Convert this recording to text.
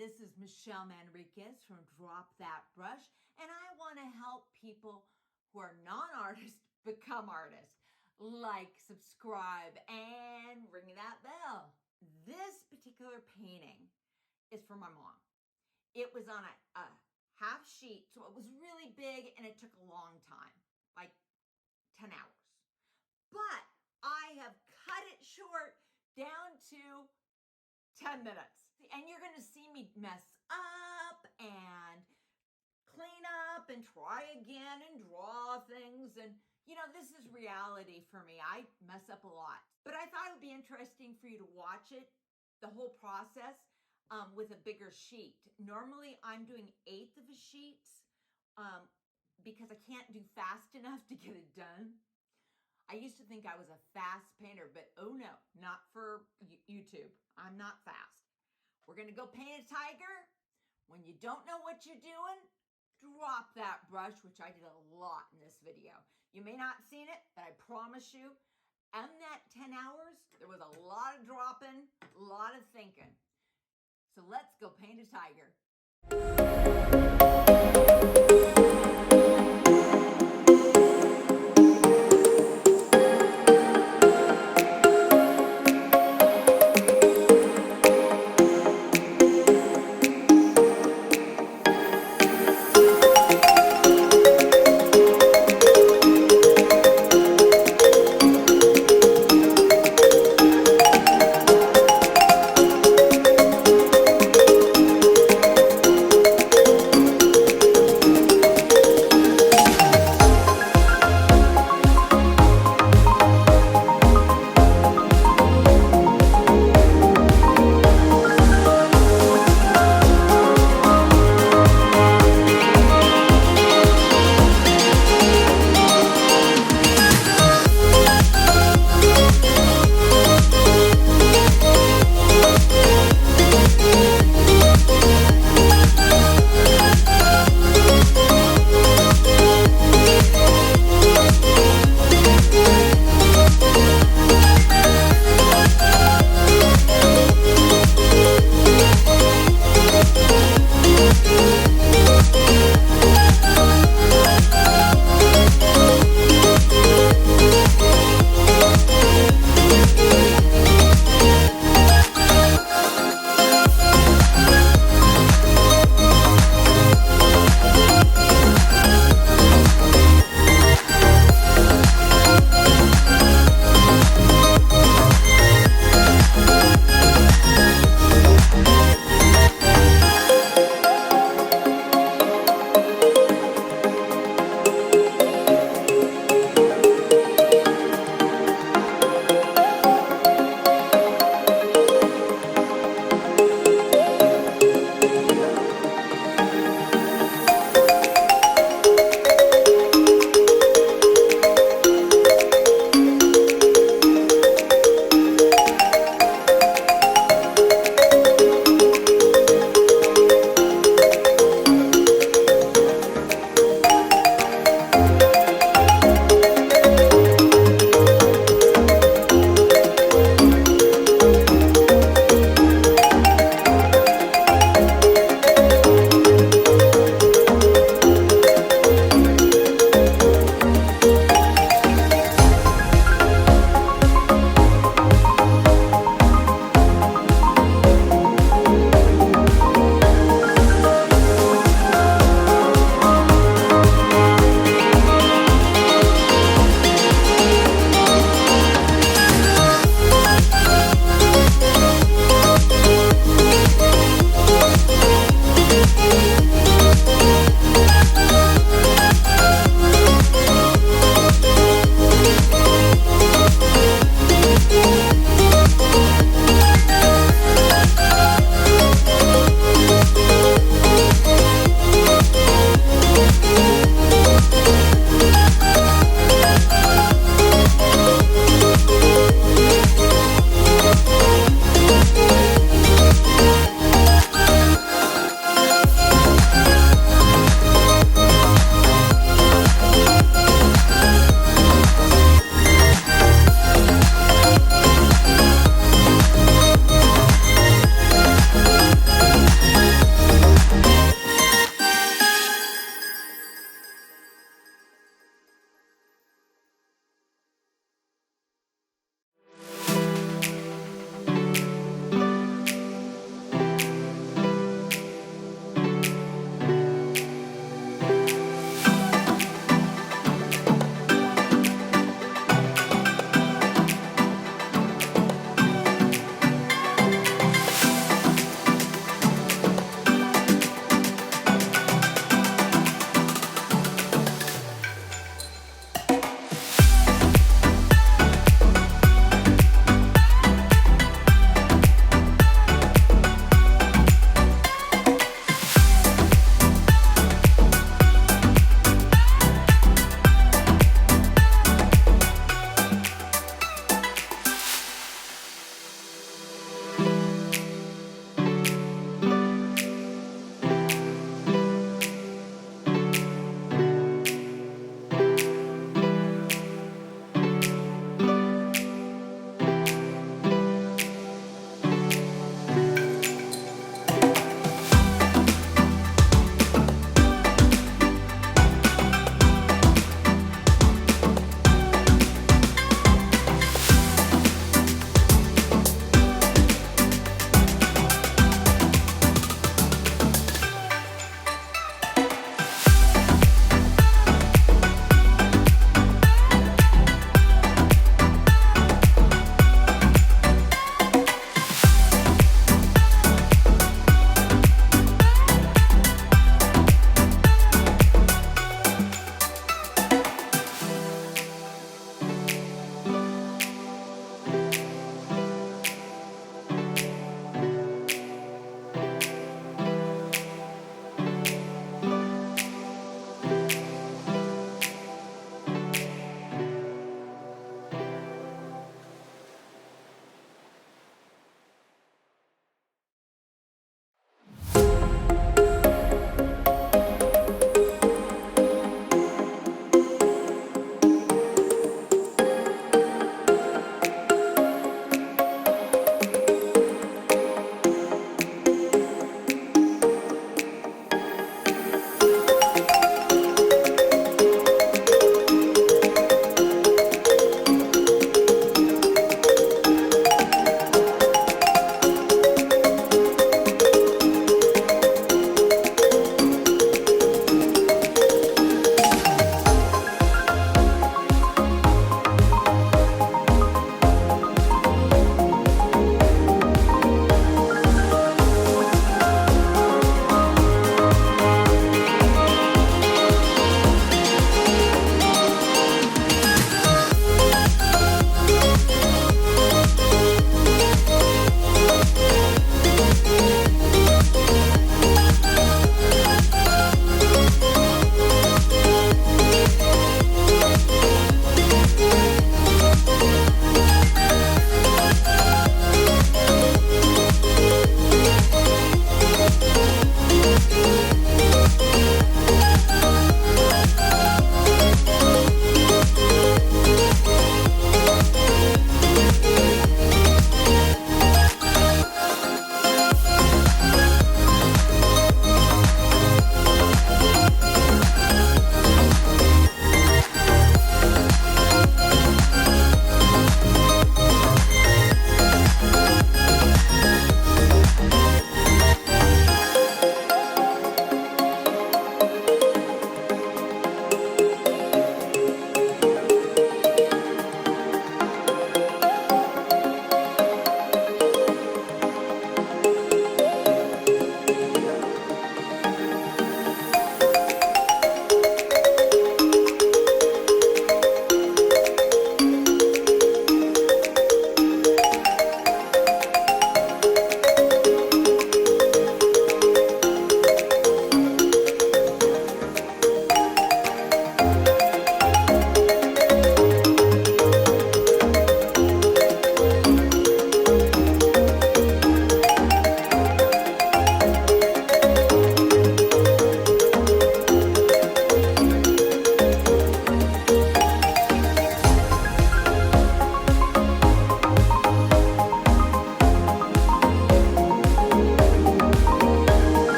this is Michelle Manriquez from Drop That Brush, and I want to help people who are non-artists become artists. Like, subscribe, and ring that bell. This particular painting is for my mom. It was on a half sheet, so it was really big, and it took a long time, like 10 hours. But I have cut it short down to 10 minutes. And you're going to see me mess up and clean up and try again and draw things. And, you know, this is reality for me. I mess up a lot. But I thought it would be interesting for you to watch it, the whole process, with a bigger sheet. Normally, I'm doing 1/8 of a sheet because I can't do fast enough to get it done. I used to think I was a fast painter, but oh no, not for YouTube. I'm not fast. We're gonna go paint a tiger. When you don't know what you're doing, drop that brush, which I did a lot in this video. You may not have seen it, but I promise you, in that 10 hours, there was a lot of dropping, a lot of thinking. So let's go paint a tiger.